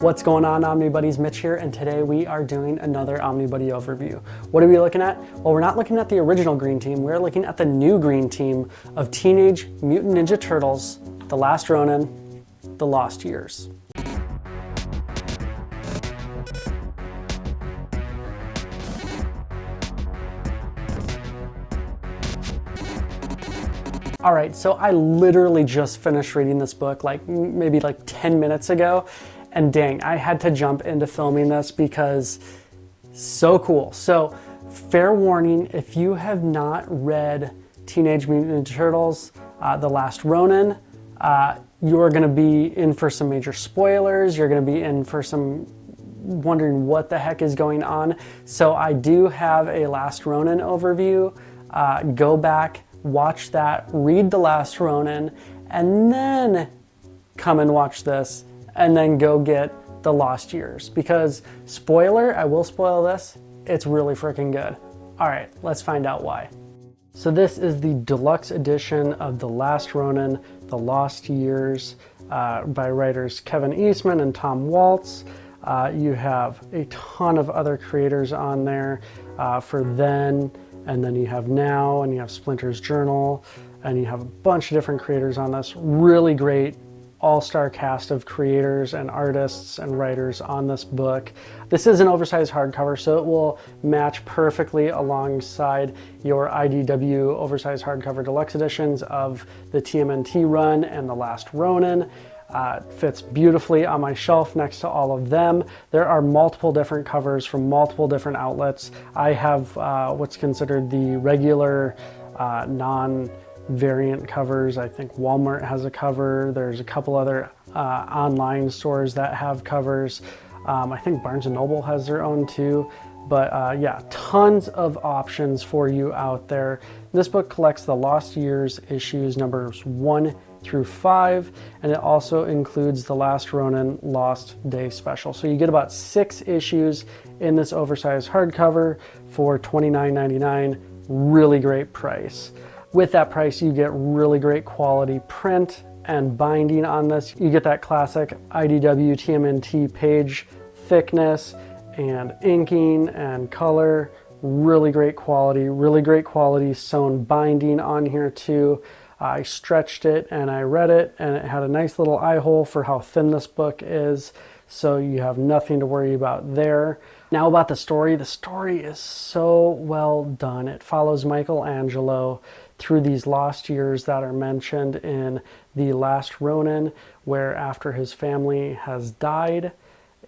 What's going on, Omnibuddies? Mitch here, and today we are doing another Omnibuddy overview. What are we looking at? Well, we're not looking at the original green team, we're looking at the new green team of Teenage Mutant Ninja Turtles, The Last Ronin, The Lost Years. All right, so I literally just finished reading this book maybe 10 minutes ago. And dang, I had to jump into filming this because so cool. So fair warning, if you have not read Teenage Mutant Ninja Turtles, The Last Ronin, you're gonna be in for some major spoilers. You're gonna be in for some wondering what the heck is going on. So I do have a Last Ronin overview. Go back, watch that, read The Last Ronin, and then come and watch this. And then go get The Lost Years, because spoiler, I will spoil this, it's really freaking good. All right, let's find out why. So this is the deluxe edition of The Last Ronin, The Lost Years, by writers Kevin Eastman and Tom Waltz. You have a ton of other creators on there for then, and then you have now, and you have Splinter's Journal, and you have a bunch of different creators on this. Really great all-star cast of creators and artists and writers on this book. This is an oversized hardcover, so it will match perfectly alongside your IDW oversized hardcover deluxe editions of the TMNT run and The Last Ronin. Fits beautifully on my shelf next to all of them. There are multiple different covers from multiple different outlets. I have what's considered the regular non-variant covers. I think Walmart has a cover. There's a couple other online stores that have covers. I think Barnes & Noble has their own too. But yeah, tons of options for you out there. This book collects the Lost Years issues numbers 1 through 5, and it also includes the Last Ronin Lost Day special. So you get about 6 issues in this oversized hardcover for $29.99. Really great price. With that price, you get really great quality print and binding on this. You get that classic IDW TMNT page thickness and inking and color. Really great quality sewn binding on here too. I stretched it and I read it, and it had a nice little eye hole for how thin this book is, so you have nothing to worry about there. Now about the story is so well done. It follows Michelangelo through these lost years that are mentioned in The Last Ronin, where after his family has died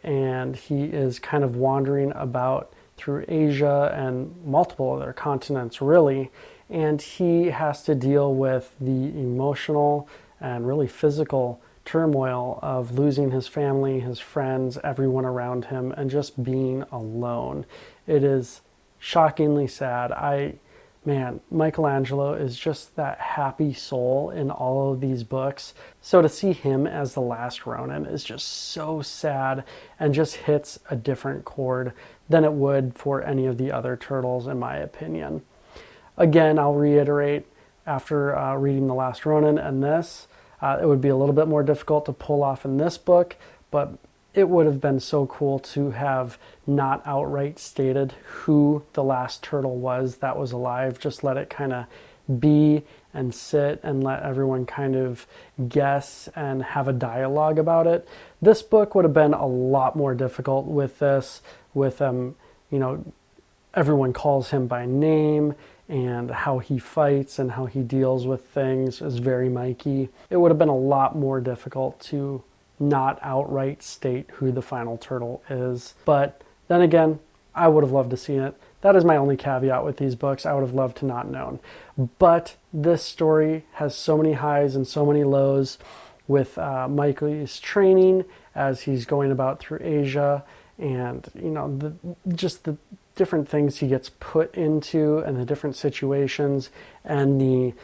and he is kind of wandering about through Asia and multiple other continents really, and he has to deal with the emotional and really physical turmoil of losing his family, his friends, everyone around him, and just being alone. It is shockingly sad. Man, Michelangelo is just that happy soul in all of these books. So to see him as the Last Ronin is just so sad and just hits a different chord than it would for any of the other turtles, in my opinion. Again, I'll reiterate, after reading The Last Ronin and this, it would be a little bit more difficult to pull off in this book, but it would have been so cool to have not outright stated who the last turtle was that was alive. Just let it kind of be and sit and let everyone kind of guess and have a dialogue about it. This book would have been a lot more difficult with this, with everyone calls him by name, and how he fights and how he deals with things is very Mikey. It would have been a lot more difficult to not outright state who the final turtle is. But then again, I would have loved to see it. That is my only caveat with these books. I would have loved to not known. But this story has so many highs and so many lows with Mikey's training as he's going about through Asia, and the different things he gets put into and the different situations and the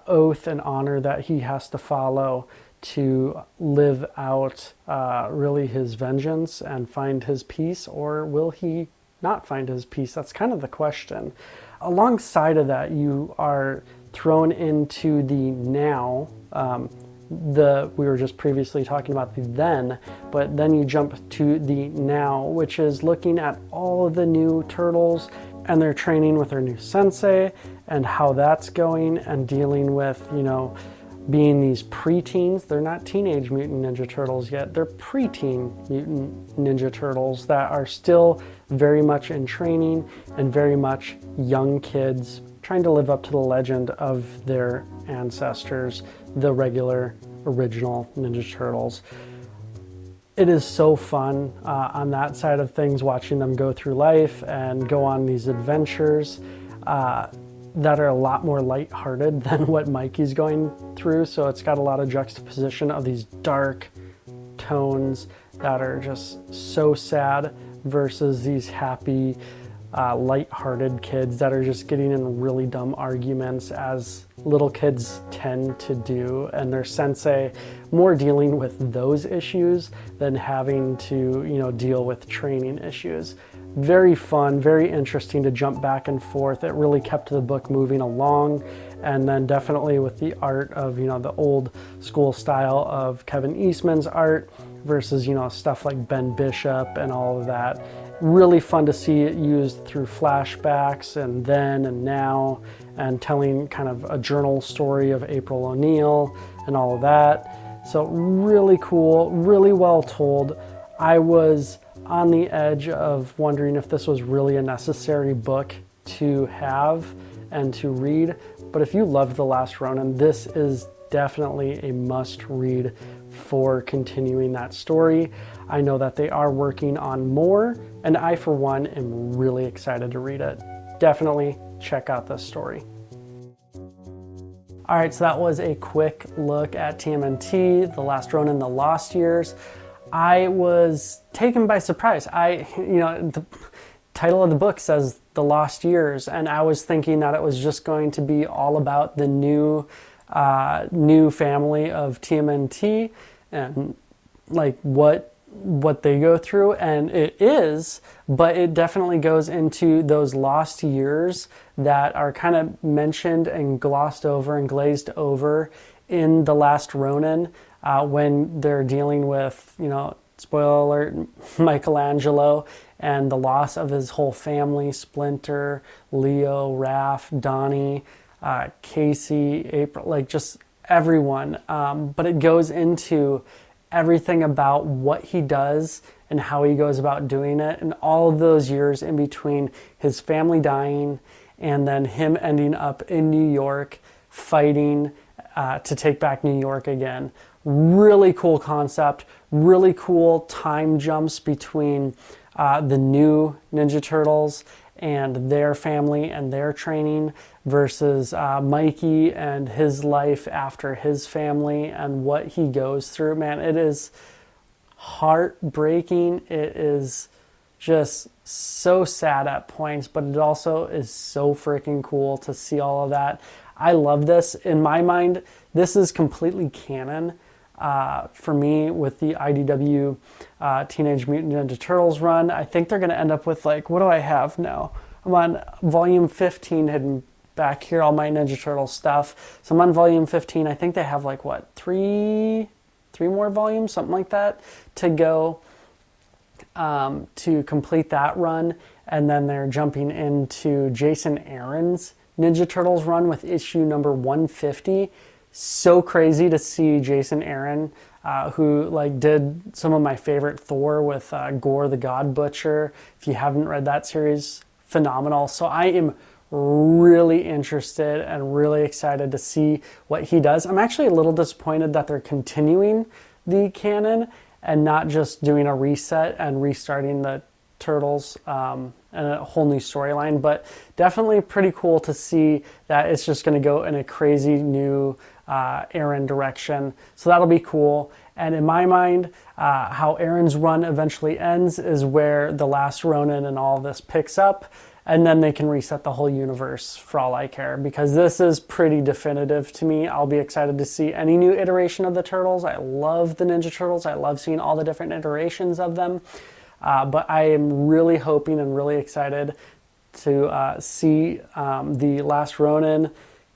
oath and honor that he has to follow to live out really his vengeance and find his peace, or will he not find his peace? That's kind of the question. Alongside of that, you are thrown into the now we were just previously talking about the then, but then you jump to the now, which is looking at all of the new turtles and their training with their new sensei and how that's going, and dealing with, you know, being these preteens. They're not Teenage Mutant Ninja Turtles yet. They're preteen Mutant Ninja Turtles that are still very much in training and very much young kids trying to live up to the legend of their ancestors, the regular original Ninja Turtles. It is so fun on that side of things, watching them go through life and go on these adventures that are a lot more lighthearted than what Mikey's going through. So it's got a lot of juxtaposition of these dark tones that are just so sad versus these happy, lighthearted kids that are just getting in really dumb arguments, as little kids tend to do, and their sensei more dealing with those issues than having to, you know, deal with training issues. Very fun, very interesting to jump back and forth. It really kept the book moving along. And then definitely with the art of, you know, the old school style of Kevin Eastman's art versus, you know, stuff like Ben Bishop and all of that. Really fun to see it used through flashbacks and then and now, and telling kind of a journal story of April O'Neil and all of that. So really cool, really well told. I was on the edge of wondering if this was really a necessary book to have and to read. But if you loved The Last Ronin, this is definitely a must read for continuing that story. I know that they are working on more, and I, for one, am really excited to read it. Definitely check out this story. All right, so that was a quick look at TMNT, The Last Ronin, The Lost Years. I was taken by surprise. The title of the book says The Lost Years, and I was thinking that it was just going to be all about the new family of TMNT and like what they go through, and it is, but it definitely goes into those lost years that are kind of mentioned and glossed over and glazed over in The Last Ronin, when they're dealing with, you know, spoiler alert, Michelangelo and the loss of his whole family, Splinter, Leo, Raph, Donnie, Casey, April, like just everyone. But it goes into everything about what he does and how he goes about doing it, and all of those years in between his family dying and then him ending up in New York fighting to take back New York again. Really cool concept, really cool time jumps between the new Ninja Turtles and their family and their training versus Mikey and his life after his family and what he goes through. Man, it is heartbreaking. It is just so sad at points, but it also is so freaking cool to see all of that. I love this. In my mind, this is completely canon for me with the IDW Teenage Mutant Ninja Turtles run. I think they're going to end up with, like, what do I have now? I'm on volume 15 hidden back here, all my Ninja Turtle stuff. So I'm on volume 15. I think they have like, what, three more volumes, something like that, to go to complete that run. And then they're jumping into Jason Aaron's Ninja Turtles run with issue number 150. So crazy to see Jason Aaron, who like did some of my favorite Thor with Gore the God Butcher. If you haven't read that series, phenomenal. So I am really interested and really excited to see what he does. I'm actually a little disappointed that they're continuing the canon and not just doing a reset and restarting the Turtles and a whole new storyline, but definitely pretty cool to see that it's just going to go in a crazy new Aaron direction. So that'll be cool. And in my mind, how Aaron's run eventually ends is where The Last Ronin and all this picks up, and then they can reset the whole universe for all I care, because this is pretty definitive to me. I'll be excited to see any new iteration of the Turtles. I love the Ninja Turtles. I love seeing all the different iterations of them. But I am really hoping and really excited to see The Last Ronin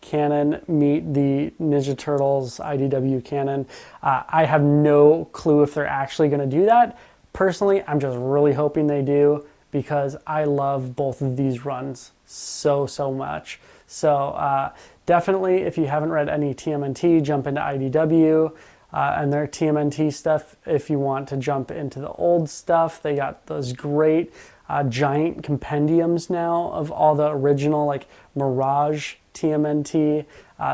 canon meet the Ninja Turtles IDW canon. I have no clue if they're actually going to do that. Personally, I'm just really hoping they do, because I love both of these runs so much. So definitely, if you haven't read any TMNT, jump into IDW and their TMNT stuff. If you want to jump into the old stuff, they got those great giant compendiums now of all the original like Mirage TMNT.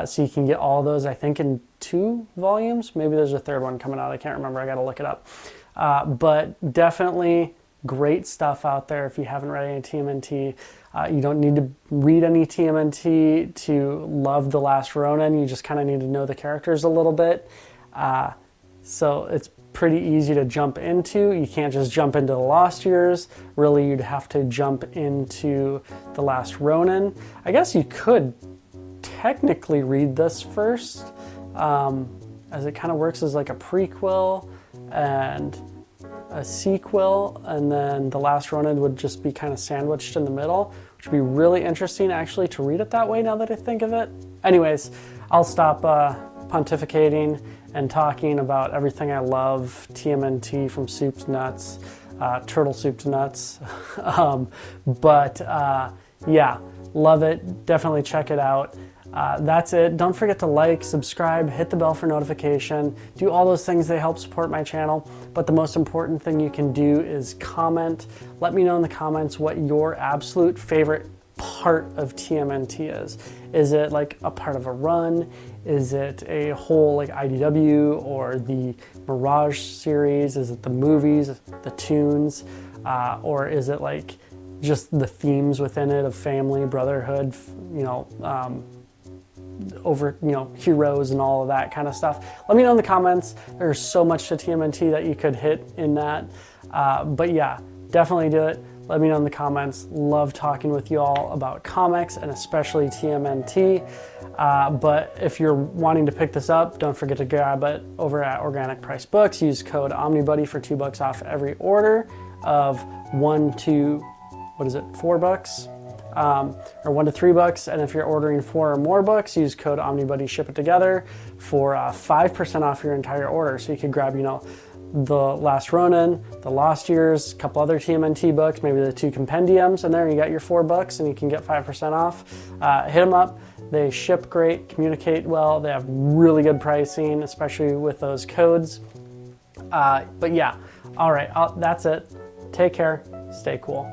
So you can get all those, I think, in 2 volumes. Maybe there's a 3rd one coming out. I can't remember. I got to look it up. But definitely great stuff out there if you haven't read any TMNT. You don't need to read any TMNT to love The Last Ronin. You just kind of need to know the characters a little bit. So it's pretty easy to jump into. You can't just jump into the Lost Years. Really, you'd have to jump into The Last Ronin. I guess you could technically read this first, as it kind of works as like a prequel and a sequel, and then The Last Ronin would just be kind of sandwiched in the middle, which would be really interesting actually to read it that way now that I think of it. Anyways, I'll stop pontificating and talking about everything I love, TMNT from soup to nuts, turtle soup to nuts. Yeah, love it. Definitely check it out. That's it. Don't forget to like, subscribe, hit the bell for notification, do all those things. They help support my channel. But the most important thing you can do is comment. Let me know in the comments what your absolute favorite part of TMNT is. Is it like a part of a run? Is it a whole like IDW or the Mirage series? Is it the movies, the tunes? Or is it like just the themes within it of family, brotherhood, heroes and all of that kind of stuff? Let me know in the comments. There's so much to TMNT that you could hit in that. But yeah, definitely do it. Let me know in the comments. Love talking with you all about comics and especially TMNT. But if you're wanting to pick this up, don't forget to grab it over at Organic Price Books. Use code Omnibuddy for $2 off every order of $1 to $4. Or $1 to $3, and if you're ordering 4 or more books, use code Omnibuddy, ship it together for 5% off your entire order. So you could grab, The Last Ronin, The Lost Years, a couple other TMNT books, maybe the 2 compendiums, and there you got your 4 books, and you can get 5% off. Hit them up. They ship great, communicate well. They have really good pricing, especially with those codes. But yeah, all right, that's it. Take care. Stay cool.